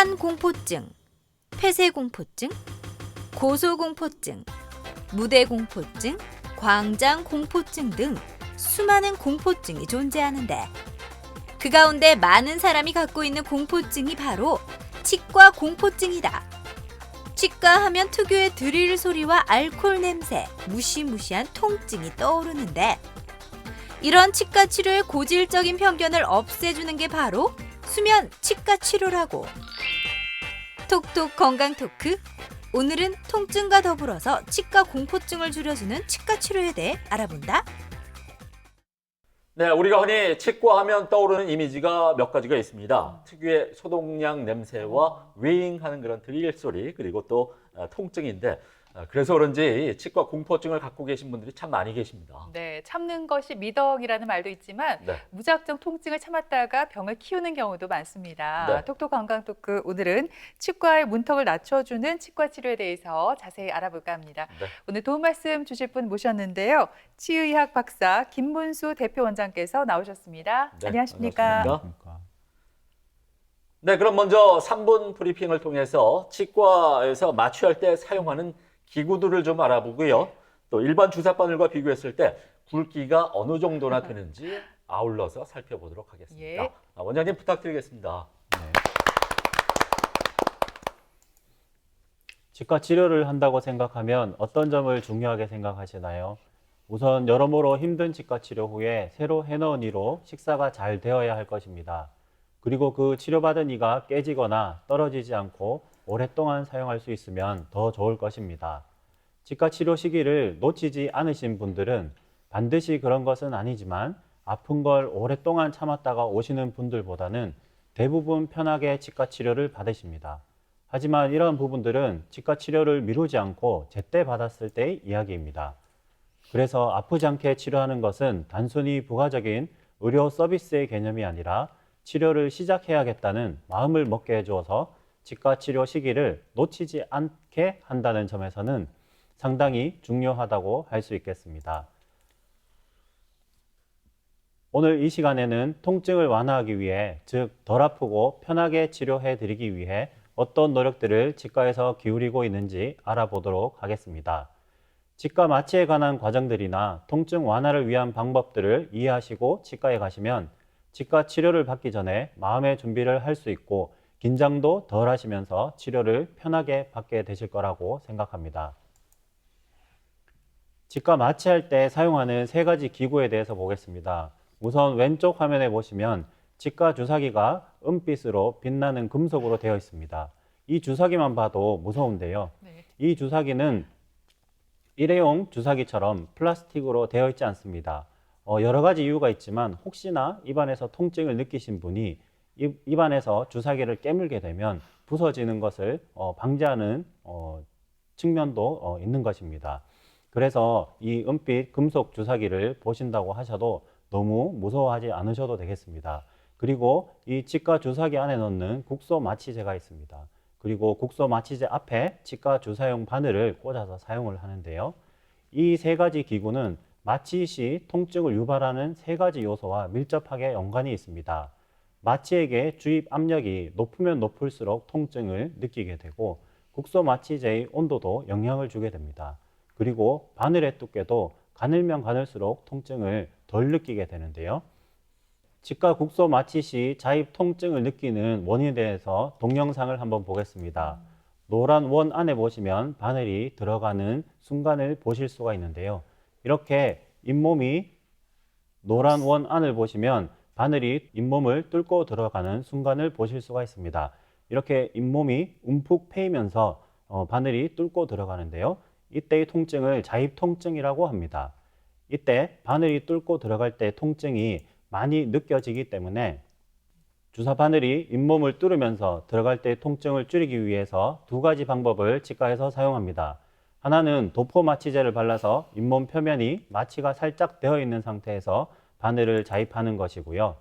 한공포증, 폐쇄공포증, 고소공포증, 무대공포증, 광장공포증 등 수많은 공포증이 존재하는데 그 가운데 많은 사람이 갖고 있는 공포증이 바로 치과공포증이다. 치과 하면 특유의 드릴 소리와 알코올 냄새, 무시무시한 통증이 떠오르는데 이런 치과 치료의 고질적인 편견을 없애주는 게 바로 수면 치과 치료라고. 톡톡 건강 토크. 오늘은 통증과 더불어서 치과 공포증을 줄여주는 치과 치료에 대해 알아본다. 네, 우리가 흔히 치과하면 떠오르는 이미지가 몇 가지가 있습니다. 특유의 소독약 냄새와 윙하는 그런 드릴 소리, 그리고 또 통증인데 그래서 그런지 치과 공포증을 갖고 계신 분들이 참 많이 계십니다. 네, 참는 것이 미덕이라는 말도 있지만 네. 무작정 통증을 참았다가 병을 키우는 경우도 많습니다. 네. 톡톡 건강 토크 오늘은 치과의 문턱을 낮춰주는 치과 치료에 대해서 자세히 알아볼까 합니다. 네. 오늘 도움 말씀 주실 분 모셨는데요. 치의학 박사 김문수 대표 원장께서 나오셨습니다. 네, 안녕하십니까? 반갑습니다. 네, 그럼 먼저 3분 브리핑을 통해서 치과에서 마취할 때 사용하는 기구들을 좀 알아보고요. 또 일반 주사바늘과 비교했을 때 굵기가 어느 정도나 되는지 아울러서 살펴보도록 하겠습니다. 예. 원장님 부탁드리겠습니다. 치과 치료를 한다고 생각하면 어떤 점을 중요하게 생각하시나요? 우선 여러모로 힘든 치과 치료 후에 새로 해놓은 이로 식사가 잘 되어야 할 것입니다. 그리고 그 치료받은 이가 깨지거나 떨어지지 않고 오랫동안 사용할 수 있으면 더 좋을 것입니다. 치과 치료 시기를 놓치지 않으신 분들은 반드시 그런 것은 아니지만 아픈 걸 오랫동안 참았다가 오시는 분들보다는 대부분 편하게 치과 치료를 받으십니다. 하지만 이런 부분들은 치과 치료를 미루지 않고 제때 받았을 때의 이야기입니다. 그래서 아프지 않게 치료하는 것은 단순히 부가적인 의료 서비스의 개념이 아니라 치료를 시작해야겠다는 마음을 먹게 해주어서 치과 치료 시기를 놓치지 않게 한다는 점에서는 상당히 중요하다고 할 수 있겠습니다. 오늘 이 시간에는 통증을 완화하기 위해, 즉 덜 아프고 편하게 치료해 드리기 위해 어떤 노력들을 치과에서 기울이고 있는지 알아보도록 하겠습니다. 치과 마취에 관한 과정들이나 통증 완화를 위한 방법들을 이해하시고 치과에 가시면 치과 치료를 받기 전에 마음의 준비를 할 수 있고 긴장도 덜 하시면서 치료를 편하게 받게 되실 거라고 생각합니다. 치과 마취할 때 사용하는 3가지 기구에 대해서 보겠습니다. 우선 왼쪽 화면에 보시면 치과 주사기가 은빛으로 빛나는 금속으로 되어 있습니다. 이 주사기만 봐도 무서운데요. 네. 이 주사기는 일회용 주사기처럼 플라스틱으로 되어 있지 않습니다. 여러 가지 이유가 있지만 혹시나 입안에서 통증을 느끼신 분이 입안에서 주사기를 깨물게 되면 부서지는 것을 방지하는 측면도 있는 것입니다. 그래서 이 은빛 금속 주사기를 보신다고 하셔도 너무 무서워하지 않으셔도 되겠습니다. 그리고 이 치과 주사기 안에 넣는 국소 마취제가 있습니다. 그리고 국소 마취제 앞에 치과 주사용 바늘을 꽂아서 사용을 하는데요. 이 3가지 기구는 마취 시 통증을 유발하는 3가지 요소와 밀접하게 연관이 있습니다. 마취액의 주입 압력이 높으면 높을수록 통증을 느끼게 되고 국소 마취제의 온도도 영향을 주게 됩니다. 그리고 바늘의 두께도 가늘면 가늘수록 통증을 덜 느끼게 되는데요. 치과 국소 마취 시 자입 통증을 느끼는 원인에 대해서 동영상을 한번 보겠습니다. 노란 원 안에 보시면 바늘이 들어가는 순간을 보실 수가 있는데요. 이렇게 잇몸이 노란 원 안을 보시면 바늘이 잇몸을 뚫고 들어가는 순간을 보실 수가 있습니다. 이렇게 잇몸이 움푹 패이면서 바늘이 뚫고 들어가는데요. 이때의 통증을 자입 통증이라고 합니다. 이때 바늘이 뚫고 들어갈 때 통증이 많이 느껴지기 때문에 주사 바늘이 잇몸을 뚫으면서 들어갈 때 통증을 줄이기 위해서 2가지 방법을 치과에서 사용합니다. 하나는 도포 마취제를 발라서 잇몸 표면이 마취가 살짝 되어 있는 상태에서 바늘을 자입하는 것이고요.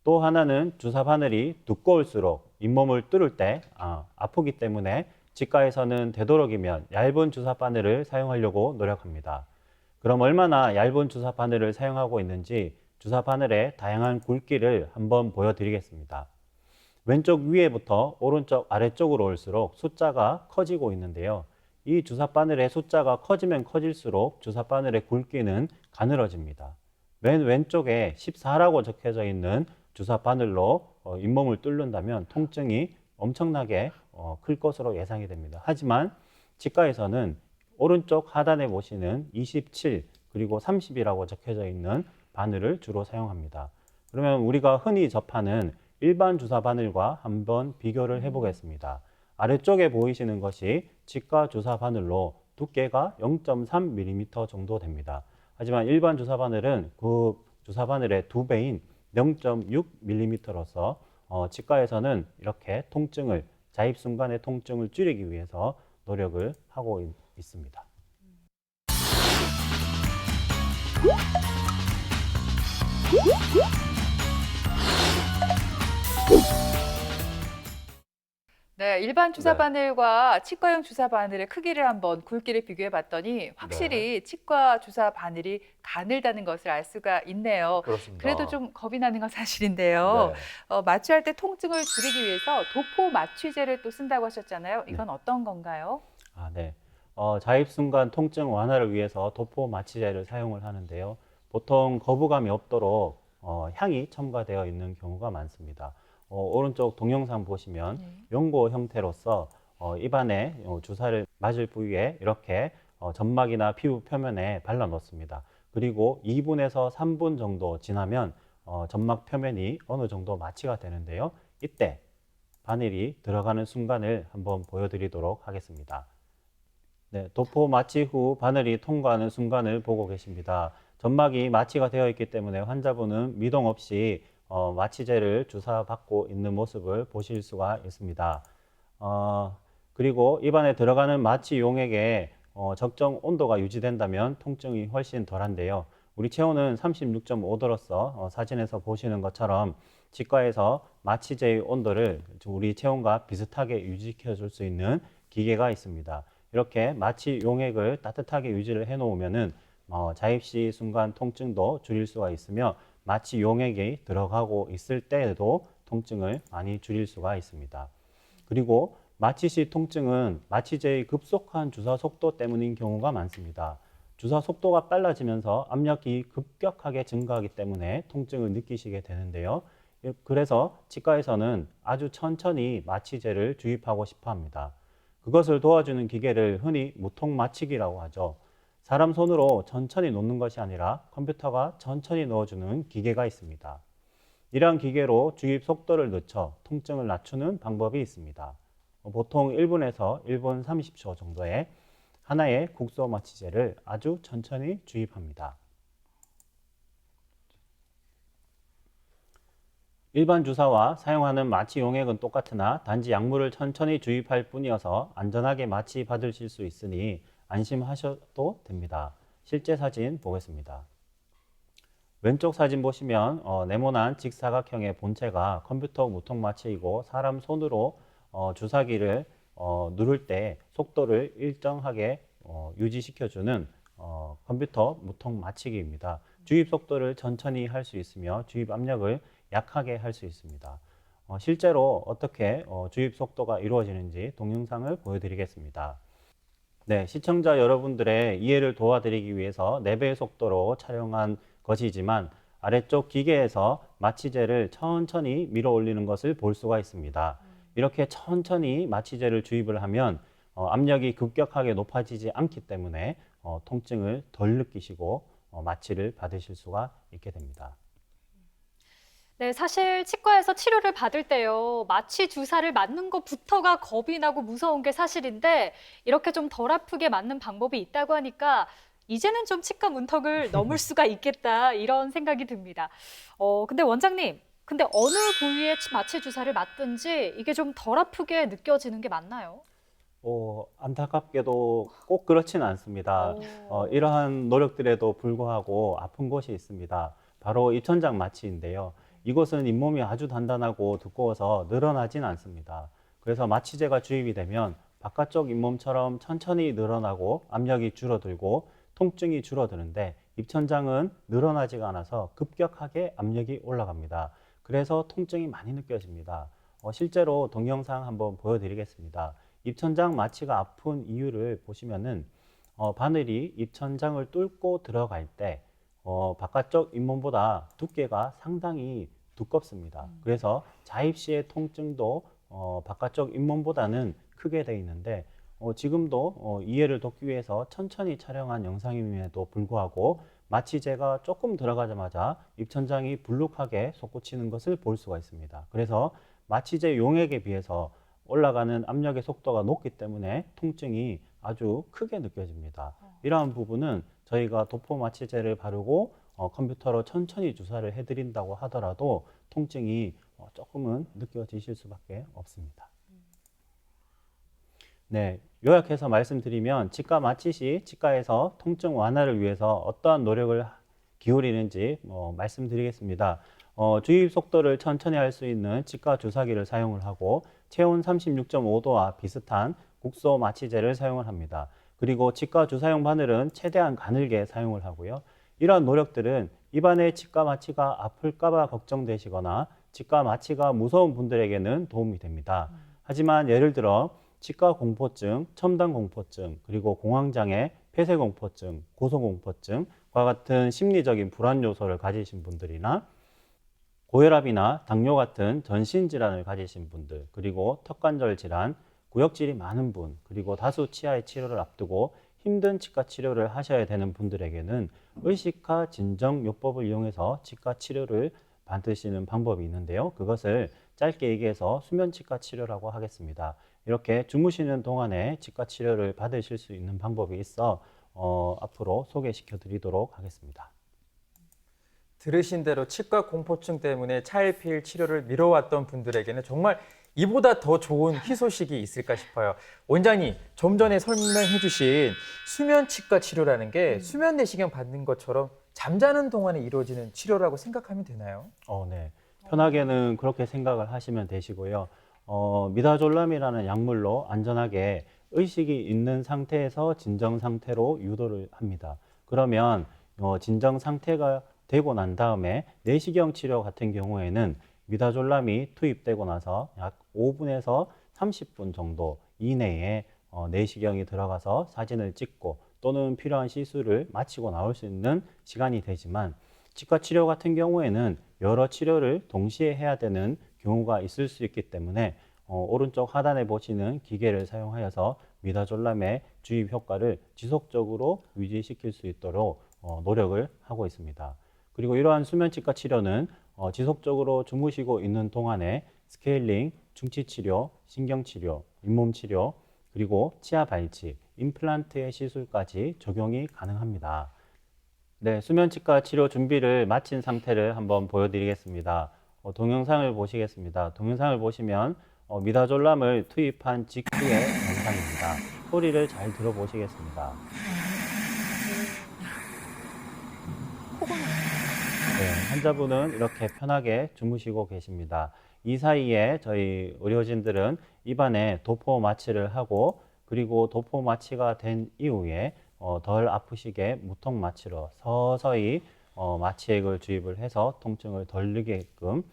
또 하나는 주사 바늘이 두꺼울수록 잇몸을 뚫을 때 아프기 때문에 치과에서는 되도록이면 얇은 주사 바늘을 사용하려고 노력합니다. 그럼 얼마나 얇은 주사 바늘을 사용하고 있는지 주사 바늘의 다양한 굵기를 한번 보여드리겠습니다. 왼쪽 위에부터 오른쪽 아래쪽으로 올수록 숫자가 커지고 있는데요. 이 주사 바늘의 숫자가 커지면 커질수록 주사 바늘의 굵기는 가늘어집니다. 맨 왼쪽에 14라고 적혀져 있는 주사 바늘로 잇몸을 뚫는다면 통증이 엄청나게 클 것으로 예상이 됩니다. 하지만 치과에서는 오른쪽 하단에 보시는 27 그리고 30이라고 적혀져 있는 바늘을 주로 사용합니다. 그러면 우리가 흔히 접하는 일반 주사 바늘과 한번 비교를 해보겠습니다. 아래쪽에 보이시는 것이 치과 주사 바늘로 두께가 0.3mm 정도 됩니다. 하지만 일반 주사 바늘은 그 주사 바늘의 2배인 0.6mm로서 치과에서는 이렇게 통증을, 자입 순간의 통증을 줄이기 위해서 노력을 하고 있습니다. 네, 일반 주사 네. 바늘과 치과용 주사 바늘의 크기를 한번 굵기를 비교해 봤더니 확실히 치과 주사 바늘이 가늘다는 것을 알 수가 있네요. 그렇습니다. 그래도 좀 겁이 나는 건 사실인데요. 네. 마취할 때 통증을 줄이기 위해서 도포 마취제를 또 쓴다고 하셨잖아요. 이건 어떤 건가요? 네. 자입 순간 통증 완화를 위해서 도포 마취제를 사용을 하는데요. 보통 거부감이 없도록 향이 첨가되어 있는 경우가 많습니다. 오른쪽 동영상 보시면 연고 형태로서 입안에 주사를 맞을 부위에 이렇게 점막이나 피부 표면에 발라 놓습니다. 그리고 2분에서 3분 정도 지나면 점막 표면이 어느 정도 마취가 되는데요. 이때 바늘이 들어가는 순간을 한번 보여드리도록 하겠습니다. 네, 도포 마취 후 바늘이 통과하는 순간을 보고 계십니다. 점막이 마취가 되어 있기 때문에 환자분은 미동 없이 마취제를 주사받고 있는 모습을 보실 수가 있습니다. 그리고 입안에 들어가는 마취 용액에 적정 온도가 유지된다면 통증이 훨씬 덜한데요. 우리 체온은 36.5도로서 사진에서 보시는 것처럼 치과에서 마취제의 온도를 우리 체온과 비슷하게 유지시켜 줄 수 있는 기계가 있습니다. 이렇게 마취 용액을 따뜻하게 유지를 해 놓으면은 자입 시 순간 통증도 줄일 수가 있으며 마취 용액이 들어가고 있을 때에도 통증을 많이 줄일 수가 있습니다. 그리고 마취 시 통증은 마취제의 급속한 주사 속도 때문인 경우가 많습니다. 주사 속도가 빨라지면서 압력이 급격하게 증가하기 때문에 통증을 느끼시게 되는데요. 그래서 치과에서는 아주 천천히 마취제를 주입하고 싶어 합니다. 그것을 도와주는 기계를 흔히 무통 마취기라고 하죠. 사람 손으로 천천히 놓는 것이 아니라 컴퓨터가 천천히 넣어주는 기계가 있습니다. 이러한 기계로 주입 속도를 늦춰 통증을 낮추는 방법이 있습니다. 보통 1분에서 1분 30초 정도의 하나의 국소 마취제를 아주 천천히 주입합니다. 일반 주사와 사용하는 마취 용액은 똑같으나 단지 약물을 천천히 주입할 뿐이어서 안전하게 마취 받으실 수 있으니 안심하셔도 됩니다. 실제 사진 보겠습니다. 왼쪽 사진 보시면 네모난 직사각형의 본체가 컴퓨터 무통 마취이고 사람 손으로 주사기를 누를 때 속도를 일정하게 유지시켜주는 컴퓨터 무통 마취기입니다. 주입 속도를 천천히 할 수 있으며 주입 압력을 약하게 할 수 있습니다. 실제로 어떻게 주입 속도가 이루어지는지 동영상을 보여드리겠습니다. 네, 시청자 여러분들의 이해를 도와드리기 위해서 4배의 속도로 촬영한 것이지만 아래쪽 기계에서 마취제를 천천히 밀어 올리는 것을 볼 수가 있습니다. 이렇게 천천히 마취제를 주입을 하면 압력이 급격하게 높아지지 않기 때문에 통증을 덜 느끼시고 마취를 받으실 수가 있게 됩니다. 네, 사실 치과에서 치료를 받을 때요, 마취 주사를 맞는 것부터가 겁이 나고 무서운 게 사실인데 이렇게 좀 덜 아프게 맞는 방법이 있다고 하니까 이제는 좀 치과 문턱을 넘을 수가 있겠다 이런 생각이 듭니다. 근데 원장님, 근데 어느 부위에 마취 주사를 맞든지 이게 좀 덜 아프게 느껴지는 게 맞나요? 안타깝게도 꼭 그렇지는 않습니다. 이러한 노력들에도 불구하고 아픈 곳이 있습니다. 바로 입천장 마취인데요. 이곳은 잇몸이 아주 단단하고 두꺼워서 늘어나진 않습니다. 그래서 마취제가 주입이 되면 바깥쪽 잇몸처럼 천천히 늘어나고 압력이 줄어들고 통증이 줄어드는데 입천장은 늘어나지가 않아서 급격하게 압력이 올라갑니다. 그래서 통증이 많이 느껴집니다. 실제로 동영상 한번 보여드리겠습니다. 입천장 마취가 아픈 이유를 보시면은 바늘이 입천장을 뚫고 들어갈 때 바깥쪽 잇몸보다 두께가 상당히 두껍습니다. 그래서 자입 시의 통증도 바깥쪽 잇몸보다는 크게 되어 있는데 지금도 이해를 돕기 위해서 천천히 촬영한 영상임에도 불구하고 마취제가 조금 들어가자마자 입천장이 불룩하게 솟구치는 것을 볼 수가 있습니다. 그래서 마취제 용액에 비해서 올라가는 압력의 속도가 높기 때문에 통증이 아주 크게 느껴집니다. 이러한 부분은 저희가 도포 마취제를 바르고 컴퓨터로 천천히 주사를 해드린다고 하더라도 통증이 조금은 느껴지실 수밖에 없습니다. 네, 요약해서 말씀드리면 치과 마취 시 치과에서 통증 완화를 위해서 어떠한 노력을 기울이는지 말씀드리겠습니다. 주입 속도를 천천히 할 수 있는 치과 주사기를 사용을 하고 체온 36.5도와 비슷한 국소 마취제를 사용을 합니다. 그리고 치과 주사용 바늘은 최대한 가늘게 사용을 하고요. 이러한 노력들은 입안의 치과 마취가 아플까봐 걱정되시거나 치과 마취가 무서운 분들에게는 도움이 됩니다. 하지만 예를 들어 치과 공포증, 첨단 공포증, 그리고 공황장애, 폐쇄공포증, 고소공포증과 같은 심리적인 불안 요소를 가지신 분들이나 고혈압이나 당뇨 같은 전신질환을 가지신 분들, 그리고 턱관절 질환, 구역질이 많은 분, 그리고 다수 치아의 치료를 앞두고 힘든 치과 치료를 하셔야 되는 분들에게는 의식화 진정요법을 이용해서 치과 치료를 받으시는 방법이 있는데요. 그것을 짧게 얘기해서 수면치과 치료라고 하겠습니다. 이렇게 주무시는 동안에 치과 치료를 받으실 수 있는 방법이 있어 앞으로 소개시켜 드리도록 하겠습니다. 들으신 대로 치과 공포증 때문에 차일피일 치료를 미뤄왔던 분들에게는 정말 이보다 더 좋은 희소식이 있을까 싶어요. 원장님, 좀 전에 설명해 주신 수면치과 치료라는 게 수면 내시경 받는 것처럼 잠자는 동안에 이루어지는 치료라고 생각하면 되나요? 네. 편하게는 그렇게 생각을 하시면 되시고요. 미다졸람이라는 약물로 안전하게 의식이 있는 상태에서 진정 상태로 유도를 합니다. 그러면 진정 상태가 되고 난 다음에 내시경 치료 같은 경우에는 미다졸람이 투입되고 나서 약 5분에서 30분 정도 이내에 내시경이 들어가서 사진을 찍고 또는 필요한 시술을 마치고 나올 수 있는 시간이 되지만 치과 치료 같은 경우에는 여러 치료를 동시에 해야 되는 경우가 있을 수 있기 때문에 오른쪽 하단에 보시는 기계를 사용하여서 미다졸람의 주입 효과를 지속적으로 유지시킬 수 있도록 노력을 하고 있습니다. 그리고 이러한 수면치과 치료는 지속적으로 주무시고 있는 동안에 스케일링, 충치치료, 신경치료, 잇몸치료, 그리고 치아 발치, 임플란트의 시술까지 적용이 가능합니다. 네, 수면치과 치료 준비를 마친 상태를 한번 보여드리겠습니다. 동영상을 보시겠습니다. 동영상을 보시면 미다졸람을 투입한 직후의 영상입니다. 소리를 잘 들어보시겠습니다. 네, 환자분은 이렇게 편하게 주무시고 계십니다. 이 사이에 저희 의료진들은 입안에 도포 마취를 하고 그리고 도포 마취가 된 이후에 덜 아프시게 무통 마취로 서서히 마취액을 주입을 해서 통증을 덜 느게끔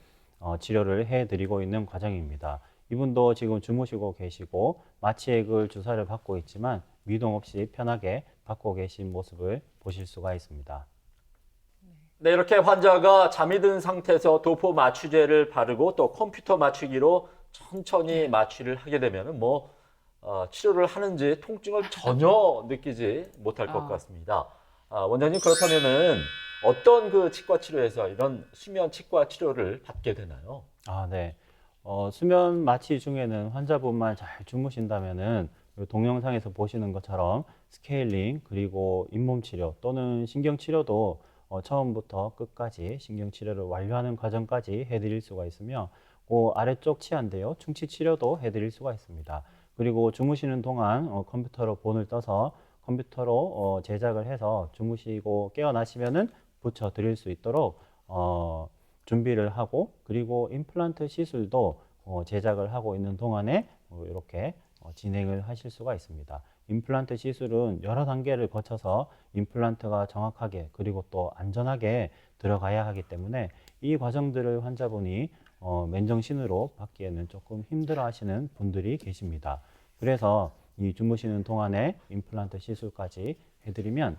치료를 해드리고 있는 과정입니다. 이분도 지금 주무시고 계시고 마취액을 주사를 받고 있지만 미동 없이 편하게 받고 계신 모습을 보실 수가 있습니다. 네, 이렇게 환자가 잠이 든 상태에서 도포 마취제를 바르고 또 컴퓨터 마취기로 천천히 마취를 하게 되면 치료를 하는지 통증을 전혀 느끼지 못할 것 같습니다. 원장님, 그렇다면은 어떤 그 치과 치료에서 이런 수면 치과 치료를 받게 되나요? 네. 수면 마취 중에는 환자분만 잘 주무신다면은 동영상에서 보시는 것처럼 스케일링 그리고 잇몸 치료 또는 신경 치료도 처음부터 끝까지 신경 치료를 완료하는 과정까지 해드릴 수가 있으며 그 아래쪽 치아인데요, 충치 치료도 해드릴 수가 있습니다. 그리고 주무시는 동안 컴퓨터로 본을 떠서 컴퓨터로 제작을 해서 주무시고 깨어나시면은 붙여 드릴 수 있도록 준비를 하고 그리고 임플란트 시술도 제작을 하고 있는 동안에 이렇게 진행을 하실 수가 있습니다. 임플란트 시술은 여러 단계를 거쳐서 임플란트가 정확하게 그리고 또 안전하게 들어가야 하기 때문에 이 과정들을 환자분이 맨정신으로 받기에는 조금 힘들어하시는 분들이 계십니다. 그래서 이 주무시는 동안에 임플란트 시술까지 해드리면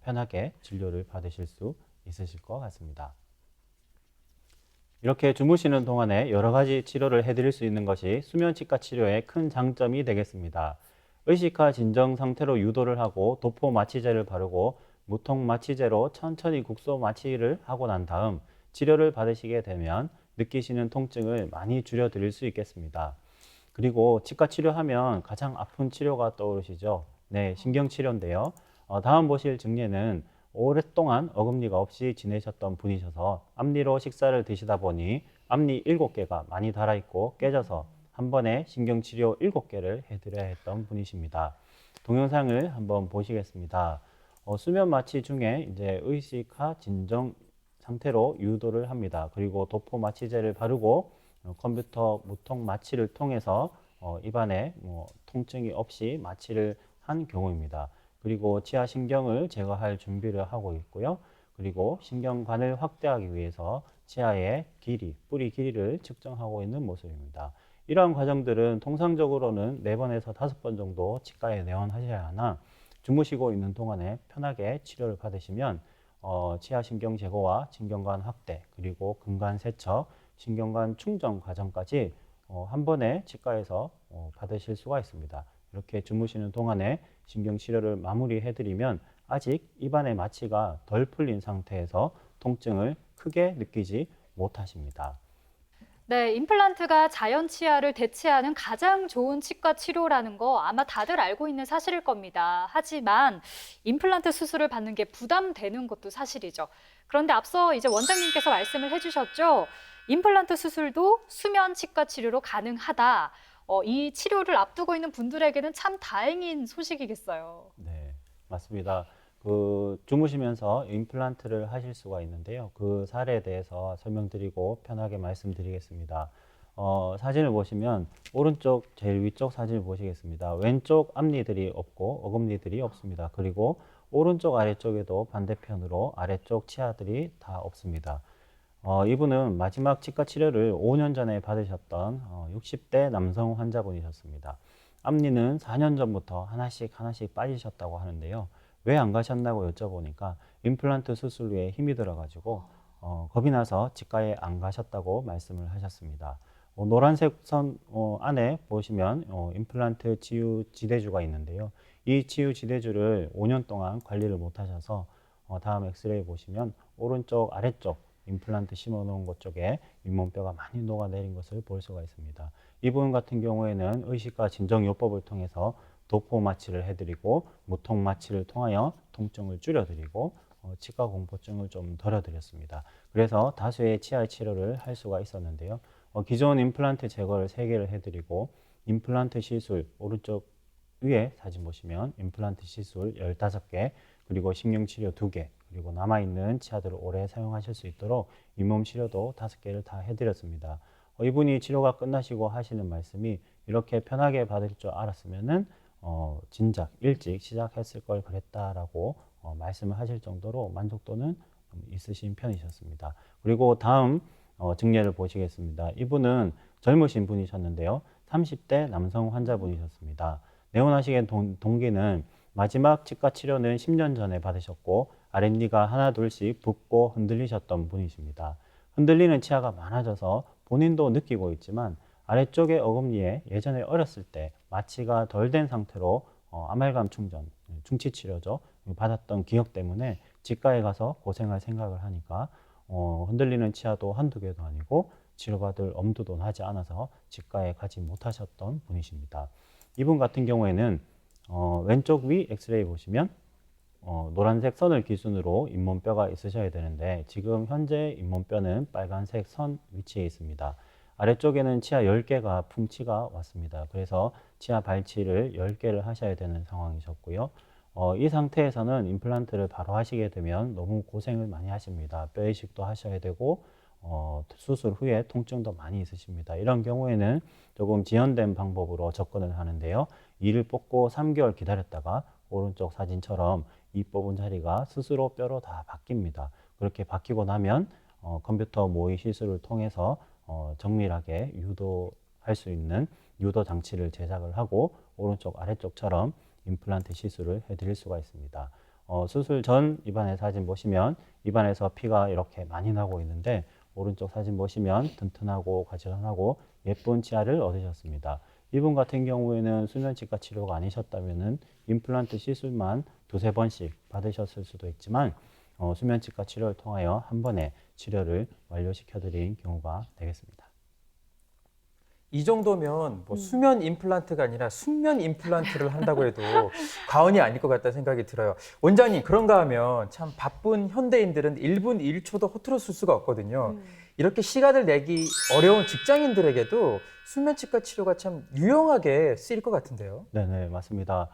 편하게 진료를 받으실 수 있으실 것 같습니다. 이렇게 주무시는 동안에 여러 가지 치료를 해드릴 수 있는 것이 수면치과 치료의 큰 장점이 되겠습니다. 의식화 진정 상태로 유도를 하고 도포 마취제를 바르고 무통 마취제로 천천히 국소 마취를 하고 난 다음 치료를 받으시게 되면 느끼시는 통증을 많이 줄여드릴 수 있겠습니다. 그리고 치과 치료하면 가장 아픈 치료가 떠오르시죠? 네, 신경치료인데요. 다음 보실 증례는 오랫동안 어금니가 없이 지내셨던 분이셔서 앞니로 식사를 드시다 보니 앞니 7개가 많이 닳아있고 깨져서 한 번에 신경치료 7개를 해드려야 했던 분이십니다. 동영상을 한번 보시겠습니다. 수면 마취 중에 이제 의식화 진정 상태로 유도를 합니다. 그리고 도포 마취제를 바르고 컴퓨터 무통 마취를 통해서 입안에 통증이 없이 마취를 한 경우입니다. 그리고 치아 신경을 제거할 준비를 하고 있고요. 그리고 신경관을 확대하기 위해서 치아의 길이, 뿌리 길이를 측정하고 있는 모습입니다. 이러한 과정들은 통상적으로는 4번에서 5번 정도 치과에 내원하셔야 하나 주무시고 있는 동안에 편하게 치료를 받으시면 치아 신경 제거와 신경관 확대, 그리고 근관 세척, 신경관 충전 과정까지 한 번에 치과에서 받으실 수가 있습니다. 이렇게 주무시는 동안에 신경치료를 마무리해드리면 아직 입안의 마취가 덜 풀린 상태에서 통증을 크게 느끼지 못하십니다. 네, 임플란트가 자연 치아를 대체하는 가장 좋은 치과 치료라는 거 아마 다들 알고 있는 사실일 겁니다. 하지만 임플란트 수술을 받는 게 부담되는 것도 사실이죠. 그런데 앞서 이제 원장님께서 말씀을 해주셨죠. 임플란트 수술도 수면 치과 치료로 가능하다. 이 치료를 앞두고 있는 분들에게는 참 다행인 소식이겠어요. 네, 맞습니다. 주무시면서 임플란트를 하실 수가 있는데요. 그 사례에 대해서 설명드리고 편하게 말씀드리겠습니다. 사진을 보시면 오른쪽 제일 위쪽 사진을 보시겠습니다. 왼쪽 앞니들이 없고 어금니들이 없습니다. 그리고 오른쪽 아래쪽에도 반대편으로 아래쪽 치아들이 다 없습니다. 이분은 마지막 치과 치료를 5년 전에 받으셨던 60대 남성 환자분이셨습니다. 앞니는 4년 전부터 하나씩 빠지셨다고 하는데요. 왜 안 가셨나고 여쭤보니까 임플란트 수술 후에 힘이 들어가지고 겁이 나서 치과에 안 가셨다고 말씀을 하셨습니다. 노란색 선 안에 보시면 임플란트 치유 지대주가 있는데요. 이 치유 지대주를 5년 동안 관리를 못 하셔서 다음 엑스레이 보시면 오른쪽 아래쪽 임플란트 심어놓은 곳 쪽에 윗몸뼈가 많이 녹아내린 것을 볼 수가 있습니다. 이분 같은 경우에는 의식과 진정요법을 통해서 도포 마취를 해드리고 무통 마취를 통하여 통증을 줄여드리고 치과 공포증을 좀 덜어드렸습니다. 그래서 다수의 치아 치료를 할 수가 있었는데요. 기존 임플란트 제거를 3개를 해드리고 임플란트 시술 오른쪽 위에 사진 보시면 임플란트 시술 15개 그리고 신경치료 2개 그리고 남아있는 치아들을 오래 사용하실 수 있도록 잇몸 치료도 5개를 다 해드렸습니다. 이분이 치료가 끝나시고 하시는 말씀이 이렇게 편하게 받을 줄 알았으면은 진작 일찍 시작했을 걸 그랬다라고 말씀을 하실 정도로 만족도는 있으신 편이셨습니다. 그리고 다음 증례를 보시겠습니다. 이분은 젊으신 분이셨는데요. 30대 남성 환자분이셨습니다. 내원하시게 동기는 마지막 치과 치료는 10년 전에 받으셨고 아랫니가 하나 둘씩 붓고 흔들리셨던 분이십니다. 흔들리는 치아가 많아져서 본인도 느끼고 있지만 아래쪽의 어금니에 예전에 어렸을 때 마취가 덜 된 상태로 아말감 충전, 충치치료죠. 받았던 기억 때문에 치과에 가서 고생할 생각을 하니까 흔들리는 치아도 한두 개도 아니고 치료받을 엄두도 나지 않아서 치과에 가지 못하셨던 분이십니다. 이분 같은 경우에는 왼쪽 위 엑스레이 보시면 노란색 선을 기준으로 잇몸뼈가 있으셔야 되는데 지금 현재 잇몸뼈는 빨간색 선 위치에 있습니다. 아래쪽에는 치아 10개가 풍치가 왔습니다. 그래서 치아 발치를 10개를 하셔야 되는 상황이셨고요. 이 상태에서는 임플란트를 바로 하시게 되면 너무 고생을 많이 하십니다. 뼈 이식도 하셔야 되고 수술 후에 통증도 많이 있으십니다. 이런 경우에는 조금 지연된 방법으로 접근을 하는데요. 이를 뽑고 3개월 기다렸다가 오른쪽 사진처럼 이 뽑은 자리가 스스로 뼈로 다 바뀝니다. 그렇게 바뀌고 나면 컴퓨터 모의 시술을 통해서 정밀하게 유도할 수 있는 유도 장치를 제작을 하고 오른쪽 아래쪽처럼 임플란트 시술을 해드릴 수가 있습니다. 수술 전 입안의 사진 보시면 입안에서 피가 이렇게 많이 나고 있는데 오른쪽 사진 보시면 튼튼하고 가지런하고 예쁜 치아를 얻으셨습니다. 이분 같은 경우에는 수면치과 치료가 아니셨다면은 임플란트 시술만 두세 번씩 받으셨을 수도 있지만 수면치과 치료를 통하여 한 번에 치료를 완료시켜 드린 경우가 되겠습니다. 이 정도면 뭐 수면 임플란트가 아니라 순면 임플란트를 한다고 해도 과언이 아닐 것 같다는 생각이 들어요. 원장님, 그런가 하면 참 바쁜 현대인들은 1분 1초도 허투루 쓸 수가 없거든요. 이렇게 시간을 내기 어려운 직장인들에게도 수면치과 치료가 참 유용하게 쓰일 것 같은데요. 네네, 맞습니다.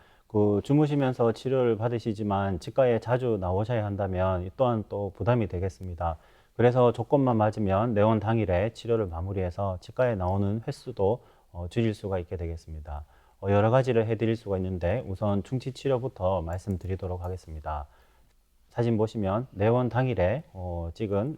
주무시면서 치료를 받으시지만 치과에 자주 나오셔야 한다면 이 또한 또 부담이 되겠습니다. 그래서 조건만 맞으면 내원 당일에 치료를 마무리해서 치과에 나오는 횟수도 줄일 수가 있게 되겠습니다. 여러 가지를 해드릴 수가 있는데 우선 충치 치료부터 말씀드리도록 하겠습니다. 사진 보시면 내원 당일에 찍은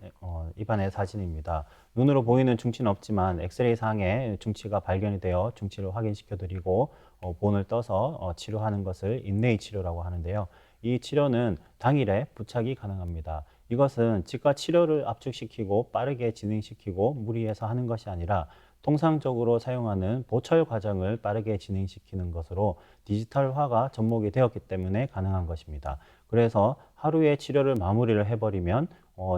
입안의 사진입니다. 눈으로 보이는 충치는 없지만 엑스레이 상에 충치가 발견이 되어 충치를 확인시켜 드리고 본을 떠서 치료하는 것을 인레이 치료라고 하는데요. 이 치료는 당일에 부착이 가능합니다. 이것은 치과 치료를 압축시키고 빠르게 진행시키고 무리해서 하는 것이 아니라 통상적으로 사용하는 보철 과정을 빠르게 진행시키는 것으로 디지털화가 접목이 되었기 때문에 가능한 것입니다. 그래서 하루에 치료를 마무리를 해버리면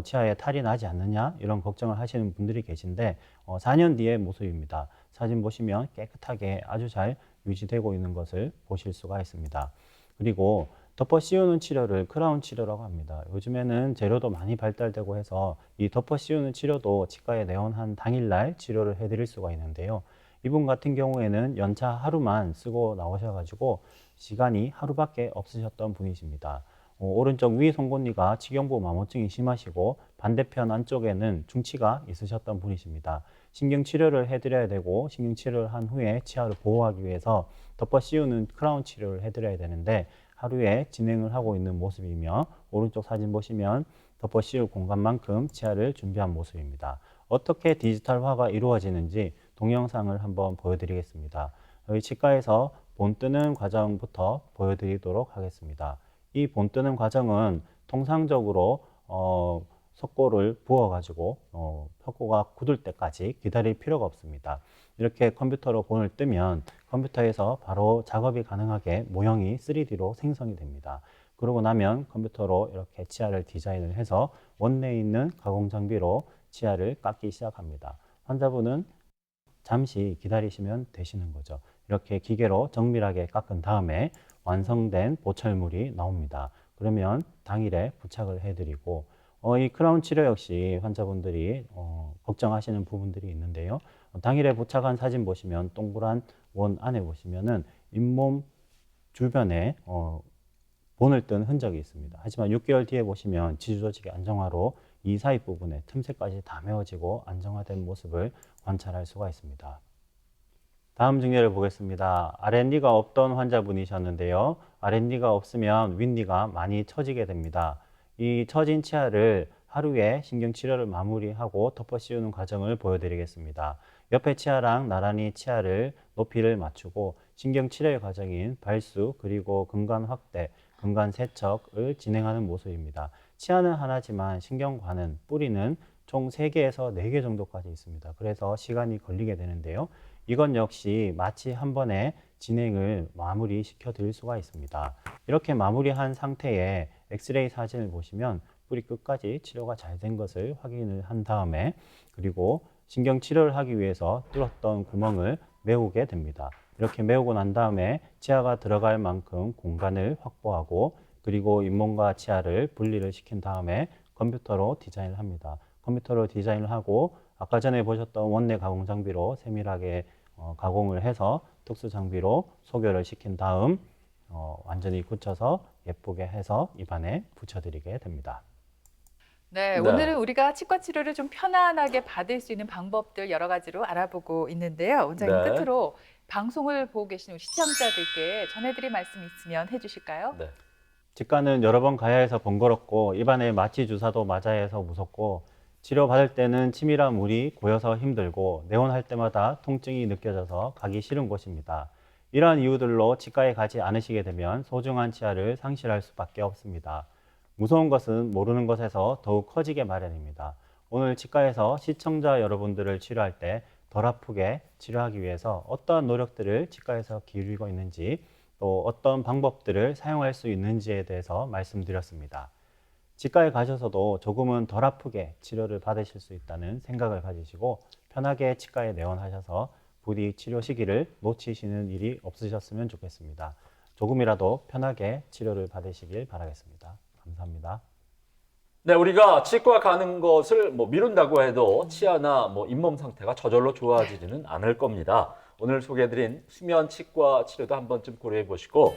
치아에 탈이 나지 않느냐 이런 걱정을 하시는 분들이 계신데 4년 뒤의 모습입니다. 사진 보시면 깨끗하게 아주 잘 유지되고 있는 것을 보실 수가 있습니다. 그리고 덮어 씌우는 치료를 크라운 치료라고 합니다. 요즘에는 재료도 많이 발달되고 해서 이 덮어 씌우는 치료도 치과에 내원한 당일날 치료를 해드릴 수가 있는데요. 이분 같은 경우에는 연차 하루만 쓰고 나오셔가지고 시간이 하루밖에 없으셨던 분이십니다. 오른쪽 위 송곳니가 치경부 마모증이 심하시고 반대편 안쪽에는 중치가 있으셨던 분이십니다. 신경치료를 해드려야 되고 신경치료를 한 후에 치아를 보호하기 위해서 덮어 씌우는 크라운 치료를 해드려야 되는데 하루에 진행을 하고 있는 모습이며 오른쪽 사진 보시면 덮어 씌울 공간만큼 치아를 준비한 모습입니다. 어떻게 디지털화가 이루어지는지 동영상을 한번 보여드리겠습니다. 저희 치과에서 본 뜨는 과정부터 보여드리도록 하겠습니다. 이 본 뜨는 과정은 통상적으로 석고를 부어가지고 석고가 굳을 때까지 기다릴 필요가 없습니다. 이렇게 컴퓨터로 본을 뜨면 컴퓨터에서 바로 작업이 가능하게 모형이 3D로 생성이 됩니다. 그러고 나면 컴퓨터로 이렇게 치아를 디자인을 해서 원내에 있는 가공 장비로 치아를 깎기 시작합니다. 환자분은 잠시 기다리시면 되시는 거죠. 이렇게 기계로 정밀하게 깎은 다음에 완성된 보철물이 나옵니다. 그러면 당일에 부착을 해드리고 이 크라운 치료 역시 환자분들이 걱정하시는 부분들이 있는데요. 당일에 부착한 사진 보시면 동그란 원 안에 보시면은 잇몸 주변에 본을 뜬 흔적이 있습니다. 하지만 6개월 뒤에 보시면 지주조직의 안정화로 이 사이 부분에 틈새까지 다 메워지고 안정화된 모습을 관찰할 수가 있습니다. 다음 증례를 보겠습니다. 아랫니가 없던 환자분이셨는데요. 아랫니가 없으면 윗니가 많이 처지게 됩니다. 이 처진 치아를 하루에 신경치료를 마무리하고 덮어 씌우는 과정을 보여드리겠습니다. 옆에 치아랑 나란히 치아를 높이를 맞추고 신경치료의 과정인 발수 그리고 근간 확대, 근간 세척을 진행하는 모습입니다. 치아는 하나지만 신경관은 뿌리는 총 3개에서 4개 정도까지 있습니다. 그래서 시간이 걸리게 되는데요. 이건 역시 마취 한 번에 진행을 마무리 시켜 드릴 수가 있습니다. 이렇게 마무리한 상태에 엑스레이 사진을 보시면 뿌리 끝까지 치료가 잘 된 것을 확인을 한 다음에 그리고 신경 치료를 하기 위해서 뚫었던 구멍을 메우게 됩니다. 이렇게 메우고 난 다음에 치아가 들어갈 만큼 공간을 확보하고 그리고 잇몸과 치아를 분리를 시킨 다음에 컴퓨터로 디자인을 합니다. 컴퓨터로 디자인을 하고 아까 전에 보셨던 원내 가공 장비로 세밀하게 가공을 해서 특수 장비로 소결을 시킨 다음 완전히 굳혀서 예쁘게 해서 입안에 붙여드리게 됩니다. 네, 오늘은 우리가 치과 치료를 좀 편안하게 받을 수 있는 방법들 여러 가지로 알아보고 있는데요. 원장님 네. 끝으로 방송을 보고 계신 우리 시청자들께 전해드릴 말씀 있으면 해주실까요? 네. 치과는 여러 번 가야 해서 번거롭고 입안에 마취 주사도 맞아야 해서 무섭고 치료받을 때는 치밀한 물이 고여서 힘들고 내원할 때마다 통증이 느껴져서 가기 싫은 곳입니다. 이러한 이유들로 치과에 가지 않으시게 되면 소중한 치아를 상실할 수밖에 없습니다. 무서운 것은 모르는 것에서 더욱 커지게 마련입니다. 오늘 치과에서 시청자 여러분들을 치료할 때 덜 아프게 치료하기 위해서 어떠한 노력들을 치과에서 기울이고 있는지 또 어떤 방법들을 사용할 수 있는지에 대해서 말씀드렸습니다. 치과에 가셔서도 조금은 덜 아프게 치료를 받으실 수 있다는 생각을 가지시고 편하게 치과에 내원하셔서 부디 치료 시기를 놓치시는 일이 없으셨으면 좋겠습니다. 조금이라도 편하게 치료를 받으시길 바라겠습니다. 감사합니다. 네, 우리가 치과 가는 것을 미룬다고 해도 치아나 잇몸 상태가 저절로 좋아지지는 않을 겁니다. 오늘 소개해드린 수면 치과 치료도 한 번쯤 고려해 보시고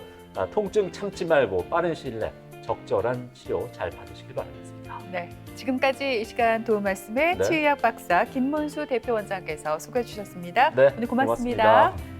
통증 참지 말고 빠른 시일 내 적절한 치료 잘 받으시길 바라겠습니다. 네, 지금까지 이 시간 도움 말씀에 네. 치의학 박사 김문수 대표 원장께서 소개해 주셨습니다. 네, 오늘 고맙습니다. 고맙습니다.